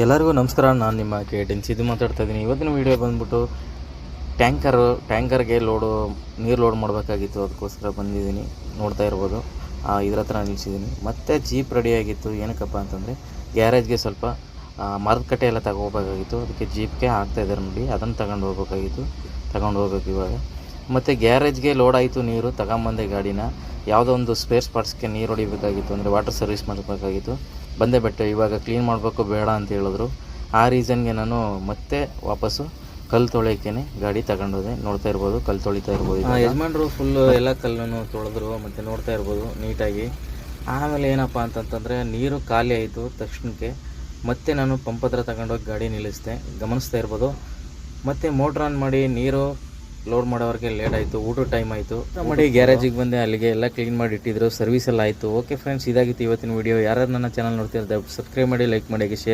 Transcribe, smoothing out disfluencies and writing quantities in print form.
ಎಲ್ಲರಿಗೂ ನಮಸ್ಕಾರ. ನಾನು ನಿಮ್ಮ KTN ಸಿದ್ದು ಮಾತಾಡ್ತಾ ಇದ್ದೀನಿ. ಇವತ್ತಿನ ವೀಡಿಯೋ ಬಂದ್ಬಿಟ್ಟು ಟ್ಯಾಂಕರ್ಗೆ ನೀರು ಲೋಡ್ ಮಾಡಬೇಕಾಗಿತ್ತು, ಅದಕ್ಕೋಸ್ಕರ ಬಂದಿದ್ದೀನಿ. ನೋಡ್ತಾ ಇರ್ಬೋದು, ಇದ್ರ ಹತ್ರ ನಿಲ್ಲಿಸಿದ್ದೀನಿ. ಮತ್ತು ಜೀಪ್ ರೆಡಿಯಾಗಿತ್ತು. ಏನಕ್ಕಪ್ಪ ಅಂತಂದರೆ ಗ್ಯಾರೇಜ್ಗೆ ಸ್ವಲ್ಪ ಮರದ ಕಟ್ಟೆ ಎಲ್ಲ ತಗೋಬೇಕಾಗಿತ್ತು. ಅದಕ್ಕೆ ಜೀಪ್ಗೆ ಹಾಕ್ತಾಯಿದ್ದಾರೆ ನೋಡಿ, ಅದನ್ನು ತಗೊಂಡು ಹೋಗ್ಬೇಕು ಇವಾಗ. ಮತ್ತು ಗ್ಯಾರೇಜ್ಗೆ ಲೋಡ್ ಆಯಿತು ನೀರು, ತಗೊಂಬಂದೆ ಗಾಡಿನ. ಯಾವುದೋ ಒಂದು ಸ್ಪೇರ್ ಪಾರ್ಟ್ಸ್ಗೆ ನೀರು ಹೊಡಿಬೇಕಾಗಿತ್ತು, ಅಂದರೆ ವಾಟರ್ ಸರ್ವಿಸ್ ಮಾಡಬೇಕಾಗಿತ್ತು. ಬಂದೆ ಬಿಟ್ಟೆ. ಇವಾಗ ಕ್ಲೀನ್ ಮಾಡಬೇಕು ಬೇಡ ಅಂತ ಹೇಳಿದ್ರು. ಆ ರೀಸನ್ಗೆ ನಾನು ಮತ್ತೆ ವಾಪಸ್ಸು ಕಲ್ಲು ತೊಳೆಯೋಕ್ಕೇ ಗಾಡಿ ತಗೊಂಡೋದೆ. ನೋಡ್ತಾ ಇರ್ಬೋದು, ಕಲ್ಲು ತೊಳಿತಾ ಇರ್ಬೋದು. ಯಜಮಾನ್ರು ಫುಲ್ಲು ಎಲ್ಲ ಕಲ್ಲನ್ನು ತೊಳೆದ್ರು. ಮತ್ತು ನೋಡ್ತಾ ಇರ್ಬೋದು ನೀಟಾಗಿ. ಆಮೇಲೆ ಏನಪ್ಪ ಅಂತಂತಂದರೆ ನೀರು ಖಾಲಿ ಆಯಿತು ತಕ್ಷಣಕ್ಕೆ. ಮತ್ತೆ ನಾನು ಪಂಪ್ ಹತ್ರ ತಗೊಂಡೋಗಿ ಗಾಡಿ ನಿಲ್ಲಿಸಿದೆ. ಗಮನಿಸ್ತಾ ಇರ್ಬೋದು. ಮತ್ತು ಮೋಟ್ರ್ ಆನ್ ಮಾಡಿ ನೀರು ಲೋಡ್ ಮಾಡೋವ್ರಿಗೆ ಲೇಟ್ ಆಯಿತು, ಊಟದ ಟೈಮ್ ಆಯಿತು. ಮಾಡಿ ಗ್ಯಾರೇಜಿಗೆ ಬಂದೆ. ಅಲ್ಲಿಗೆ ಎಲ್ಲ ಕ್ಲೀನ್ ಮಾಡಿ ಇಟ್ಟಿದ್ರು, ಸರ್ವಿಸ್ ಎಲ್ಲ ಆಯಿತು. ಓಕೆ ಫ್ರೆಂಡ್ಸ್, ಇದಾಗಿತ್ತು ಇವತ್ತಿನ ವೀಡಿಯೋ. ಯಾರು ನನ್ನ ಚಾನಲ್ ನೋಡ್ತಿದ್ದಾರೆ ದಯವಿಟ್ಟು ಸಬ್ಸ್ಕ್ರೈಬ್ ಮಾಡಿ, ಲೈಕ್ ಮಾಡಿ, ಶೇರ್